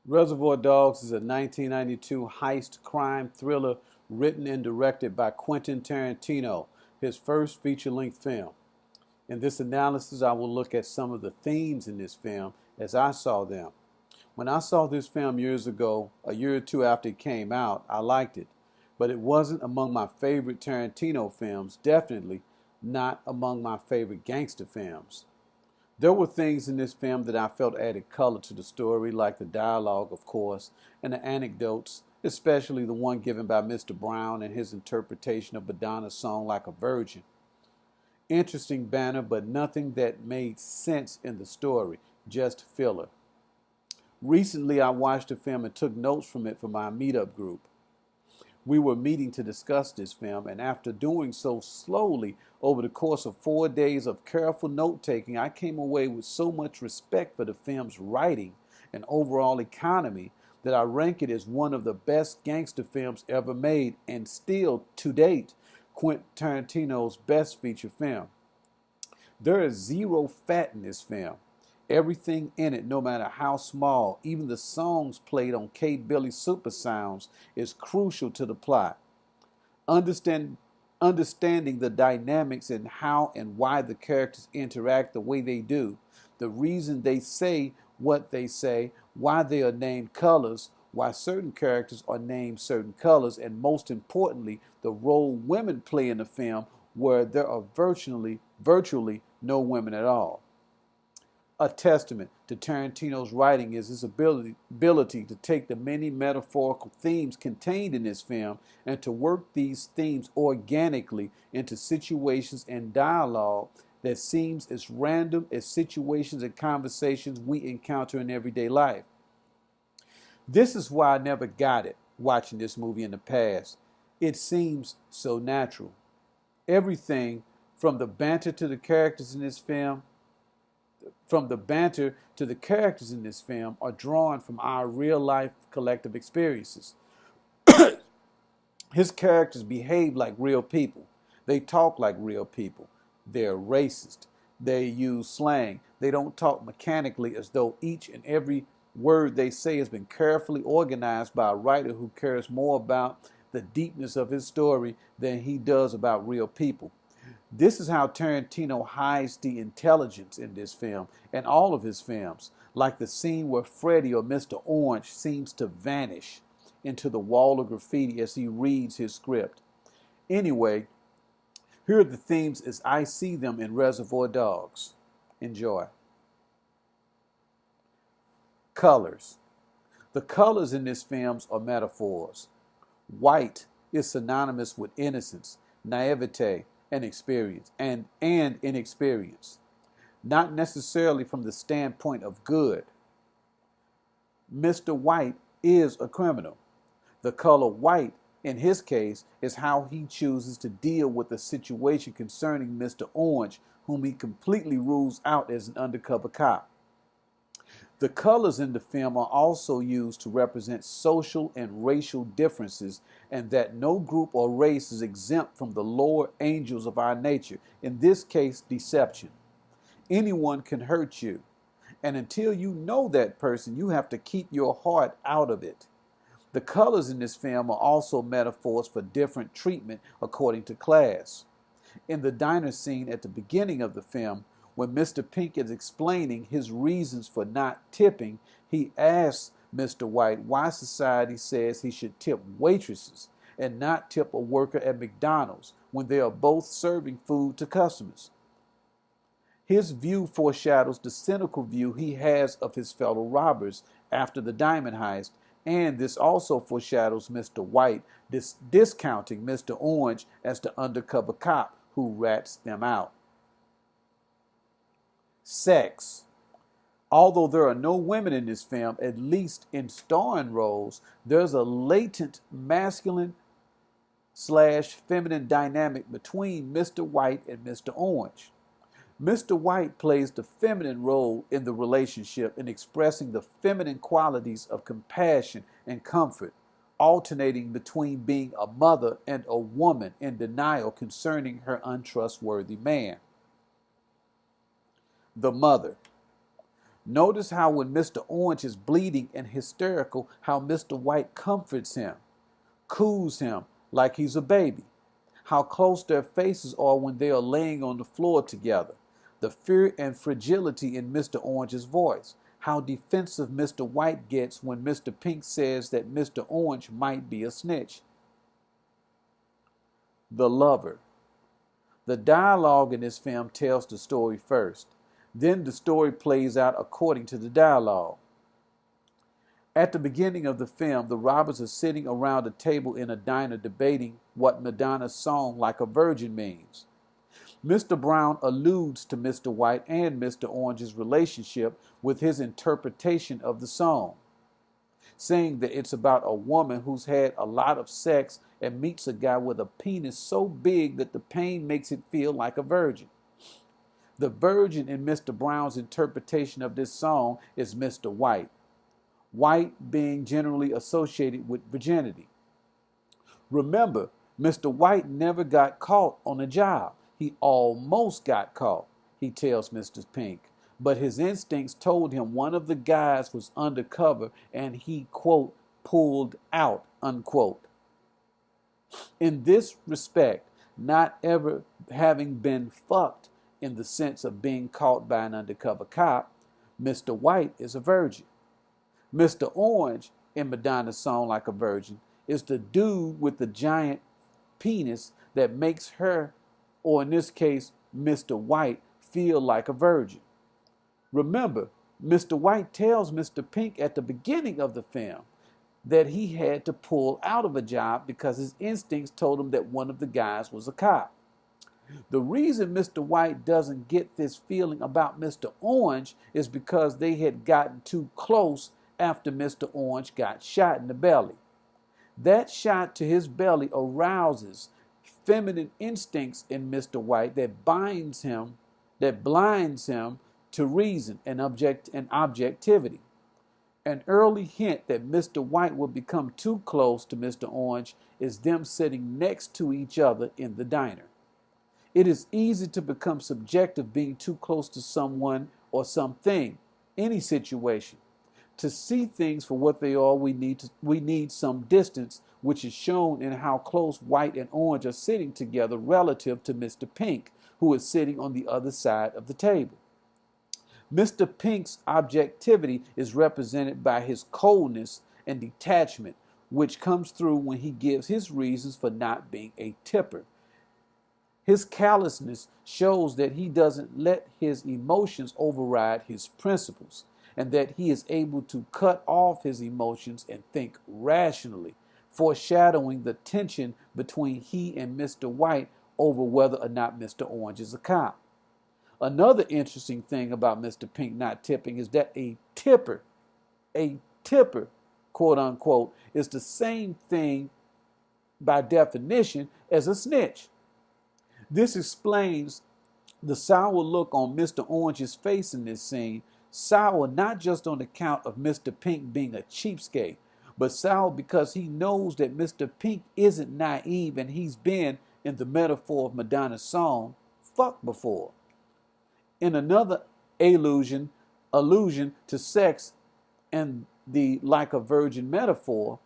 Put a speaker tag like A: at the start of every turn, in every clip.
A: Reservoir Dogs is a 1992 heist crime thriller written and directed by Quentin Tarantino, his first feature-length film. In this analysis, I will look at some of the themes in this film as I saw them. When I saw this film years ago, a year or two after it came out, I liked it, but it wasn't among my favorite Tarantino films, definitely not among my favorite gangster films. There were things in this film that I felt added color to the story, like the dialogue, of course, and the anecdotes, especially the one given by Mr. Brown and his interpretation of Madonna's song Like a Virgin. Interesting banner, but nothing that made sense in the story, just filler. Recently, I watched the film and took notes from it for my meetup group. We were meeting to discuss this film, and after doing so slowly over the course of 4 days of careful note-taking, I came away with so much respect for the film's writing and overall economy that I rank it as one of the best gangster films ever made, and still, to date, Quentin Tarantino's best feature film. There is zero fat in this film. Everything in it, no matter how small, even the songs played on K. Billy Super Sounds, is crucial to the plot. Understanding the dynamics and how and why the characters interact the way they do, the reason they say what they say, why they are named colors, why certain characters are named certain colors, and most importantly, the role women play in the film where there are virtually no women at all. A testament to Tarantino's writing is his ability to take the many metaphorical themes contained in this film and to work these themes organically into situations and dialogue that seems as random as situations and conversations we encounter in everyday life. This is why I never got it watching this movie in the past. It seems so natural. Everything from the banter to the characters in this film are drawn from our real life collective experiences. His characters behave like real people. They talk like real people. They're racist. They use slang. They don't talk mechanically as though each and every word they say has been carefully organized by a writer who cares more about the deepness of his story than he does about real people. This is how Tarantino hides the intelligence in this film and all of his films, like the scene where Freddie or Mr. Orange seems to vanish into the wall of graffiti as he reads his script. Anyway, here are the themes as I see them in Reservoir Dogs. Enjoy. Colors. The colors in this film are metaphors. White is synonymous with innocence, naivete, and experience, and inexperience. Not necessarily from the standpoint of good. Mr. White is a criminal. The color white, in his case, is how he chooses to deal with the situation concerning Mr. Orange, whom he completely rules out as an undercover cop. The colors in the film are also used to represent social and racial differences, and that no group or race is exempt from the lower angels of our nature, in this case, deception. Anyone can hurt you, and until you know that person, you have to keep your heart out of it. The colors in this film are also metaphors for different treatment according to class. In the diner scene at the beginning of the film, when Mr. Pink is explaining his reasons for not tipping, he asks Mr. White why society says he should tip waitresses and not tip a worker at McDonald's when they are both serving food to customers. His view foreshadows the cynical view he has of his fellow robbers after the diamond heist, and this also foreshadows Mr. White discounting Mr. Orange as the undercover cop who rats them out. Sex. Although there are no women in this film, at least in starring roles, there's a latent masculine/feminine dynamic between Mr. White and Mr. Orange. Mr. White plays the feminine role in the relationship in expressing the feminine qualities of compassion and comfort, alternating between being a mother and a woman in denial concerning her untrustworthy man. The mother. Notice how when Mr. Orange is bleeding and hysterical, how Mr. White comforts him, coos him like he's a baby. How close their faces are when they are laying on the floor together. The fear and fragility in Mr. Orange's voice. How defensive Mr. White gets when Mr. Pink says that Mr. Orange might be a snitch. The lover. The dialogue in this film tells the story first. Then the story plays out according to the dialogue. At the beginning of the film, the robbers are sitting around a table in a diner debating what Madonna's song Like a Virgin means. Mr. Brown alludes to Mr. White and Mr. Orange's relationship with his interpretation of the song, saying that it's about a woman who's had a lot of sex and meets a guy with a penis so big that the pain makes it feel like a virgin. The virgin in Mr. Brown's interpretation of this song is Mr. White. White being generally associated with virginity. Remember, Mr. White never got caught on a job. He almost got caught, he tells Mr. Pink. But his instincts told him one of the guys was undercover and he, quote, pulled out, unquote. In this respect, not ever having been fucked in the sense of being caught by an undercover cop, Mr. White is a virgin. Mr. Orange, in Madonna's song Like a Virgin, is the dude with the giant penis that makes her, or in this case, Mr. White, feel like a virgin. Remember, Mr. White tells Mr. Pink at the beginning of the film that he had to pull out of a job because his instincts told him that one of the guys was a cop. The reason Mr. White doesn't get this feeling about Mr. Orange is because they had gotten too close after Mr. Orange got shot in the belly. That shot to his belly arouses feminine instincts in Mr. White that blinds him to reason and objectivity. An early hint that Mr. White will become too close to Mr. Orange is them sitting next to each other in the diner. It is easy to become subjective being too close to someone or something, any situation. To see things for what they are, we need some distance, which is shown in how close White and Orange are sitting together relative to Mr. Pink, who is sitting on the other side of the table. Mr. Pink's objectivity is represented by his coldness and detachment, which comes through when he gives his reasons for not being a tipper. His callousness shows that he doesn't let his emotions override his principles, and that he is able to cut off his emotions and think rationally, foreshadowing the tension between he and Mr. White over whether or not Mr. Orange is a cop. Another interesting thing about Mr. Pink not tipping is that a tipper, quote unquote, is the same thing by definition as a snitch. This explains the sour look on Mr. Orange's face in this scene, sour not just on account of Mr. Pink being a cheapskate, but sour because he knows that Mr. Pink isn't naive and he's been, in the metaphor of Madonna's song, fucked before. In another allusion to sex and the like a virgin metaphor,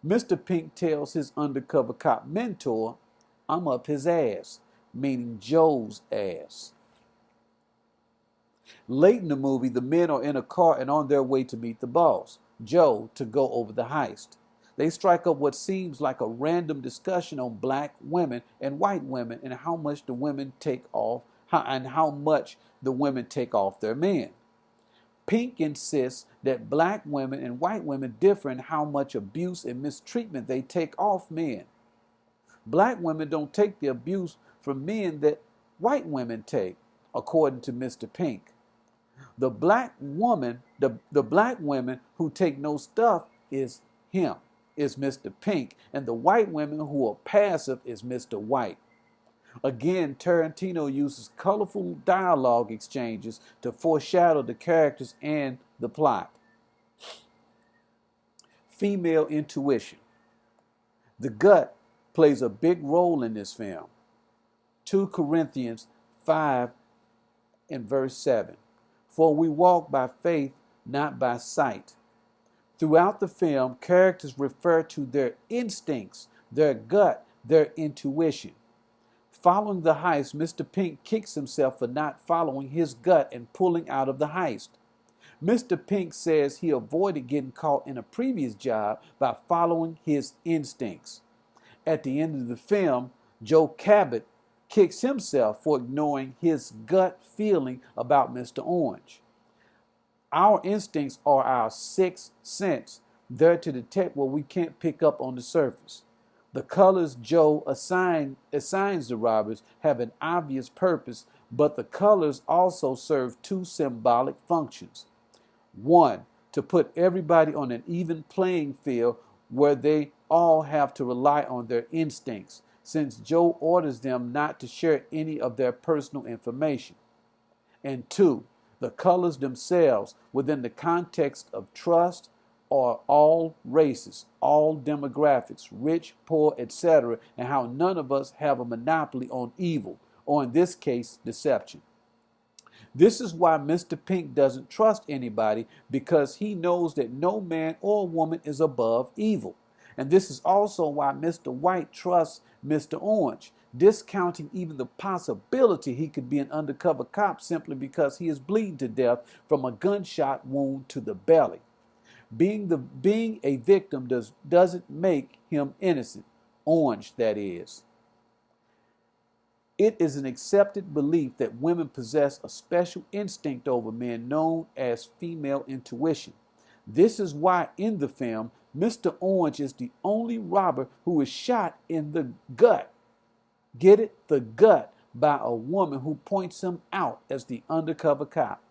A: Mr. Pink tells his undercover cop mentor, "I'm up his ass," meaning Joe's ass. Late in the movie, the men are in a car and on their way to meet the boss, Joe, to go over the heist. They strike up what seems like a random discussion on black women and white women and how much the women take off their men. Pink insists that black women and white women differ in how much abuse and mistreatment they take off men. Black women don't take the abuse from men that white women take, according to Mr. Pink. The black women who take no stuff is Mr. Pink, and the white women who are passive is Mr. White. Again, Tarantino uses colorful dialogue exchanges to foreshadow the characters and the plot. Female intuition. The gut plays a big role in this film. 2 Corinthians 5 and verse 7. For we walk by faith, not by sight. Throughout the film, characters refer to their instincts, their gut, their intuition. Following the heist, Mr. Pink kicks himself for not following his gut and pulling out of the heist. Mr. Pink says he avoided getting caught in a previous job by following his instincts. At the end of the film, Joe Cabot kicks himself for ignoring his gut feeling about Mr. Orange. Our instincts are our sixth sense, there to detect what we can't pick up on the surface. The colors Joe assigns the robbers have an obvious purpose, but the colors also serve two symbolic functions. One, to put everybody on an even playing field where they all have to rely on their instincts, since Joe orders them not to share any of their personal information. And two, the colors themselves within the context of trust are all races, all demographics, rich, poor, etc., and how none of us have a monopoly on evil, or in this case, deception. This is why Mr. Pink doesn't trust anybody, because he knows that no man or woman is above evil. And this is also why Mr. White trusts Mr. Orange, discounting even the possibility he could be an undercover cop simply because he is bleeding to death from a gunshot wound to the belly. Being a victim doesn't make him innocent. Orange, that is. It is an accepted belief that women possess a special instinct over men known as female intuition. This is why in the film, Mr. Orange is the only robber who is shot in the gut. Get it? The gut, by a woman who points him out as the undercover cop.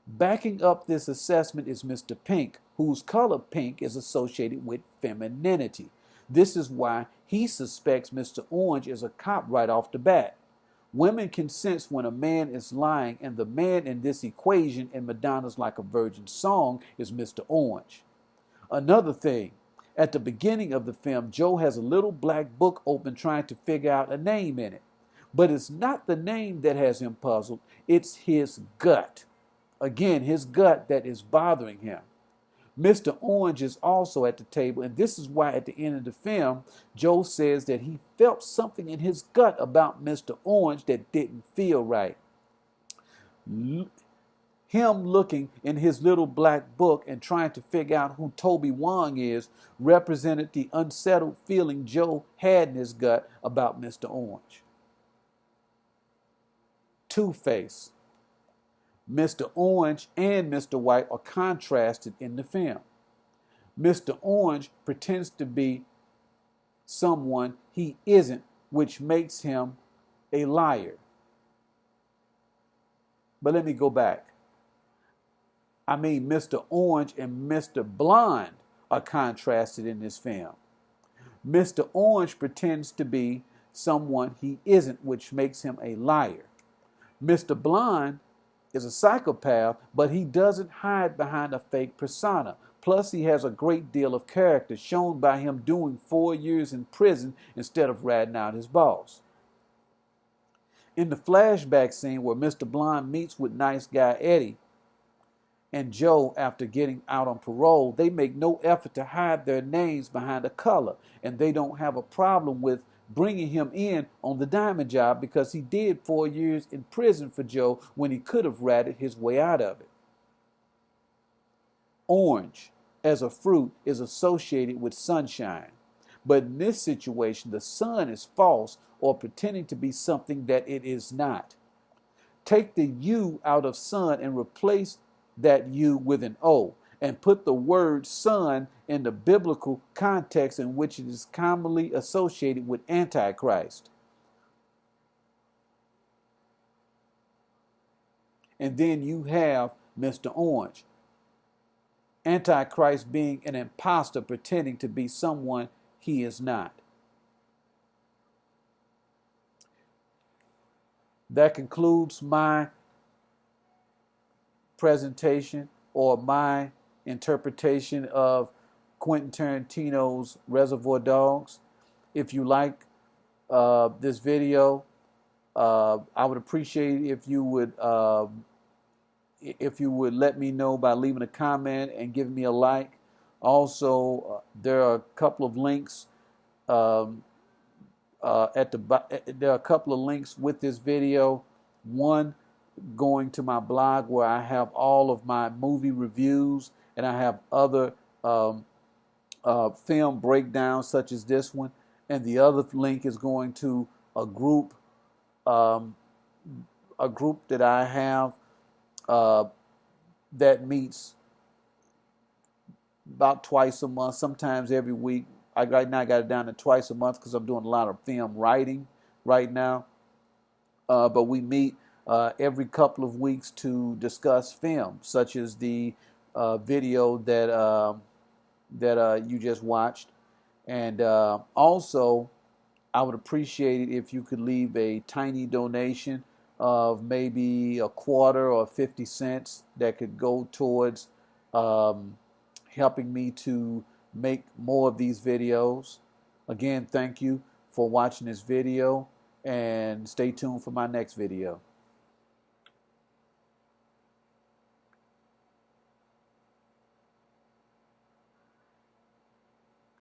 A: Backing up this assessment is Mr. Pink, whose color pink is associated with femininity. This is why he suspects Mr. Orange is a cop right off the bat. Women can sense when a man is lying, and the man in this equation in Madonna's Like a Virgin song is Mr. Orange. Another thing, at the beginning of the film, Joe has a little black book open trying to figure out a name in it. But it's not the name that has him puzzled, it's his gut. Again, his gut that is bothering him. Mr. Orange is also at the table, and this is why at the end of the film, Joe says that he felt something in his gut about Mr. Orange that didn't feel right. Him looking in his little black book and trying to figure out who Toby Wong is represented the unsettled feeling Joe had in his gut about Mr. Orange. Two-Face. Mr. Orange and Mr. White are contrasted in the film. Mr. Orange pretends to be someone he isn't, which makes him a liar. But let me go back. I mean, Mr. Orange and Mr. Blonde are contrasted in this film. Mr. Orange pretends to be someone he isn't, which makes him a liar. Mr. Blonde is a psychopath, but he doesn't hide behind a fake persona. Plus, he has a great deal of character, shown by him doing 4 years in prison instead of ratting out his boss. In the flashback scene where Mr. Blonde meets with nice guy Eddie and Joe after getting out on parole, they make no effort to hide their names behind a color, and they don't have a problem with bringing him in on the diamond job because he did 4 years in prison for Joe when he could have ratted his way out of it. Orange, as a fruit, is associated with sunshine. But in this situation, the sun is false or pretending to be something that it is not. Take the U out of sun and replace that U with an O, and put the word son in the biblical context in which it is commonly associated with Antichrist. And then you have Mr. Orange. Antichrist being an imposter pretending to be someone he is not. That concludes my presentation or my interpretation of Quentin Tarantino's Reservoir Dogs. If you like this video, I would appreciate if you would if you would let me know by leaving a comment and giving me a like. Also, there are a couple of links um, there are a couple of links with this video. One going to my blog where I have all of my movie reviews, and I have other um, film breakdowns such as this one. And the other link is going to a group um, that I have uh, that meets about twice a month, sometimes every week. Right now I got it down to twice a month because I'm doing a lot of film writing right now. But we meet every couple of weeks to discuss film, such as the video that you just watched. And also, I would appreciate it if you could leave a tiny donation of maybe a quarter or 50 cents that could go towards um, helping me to make more of these videos. Again, thank you for watching this video, and stay tuned for my next video.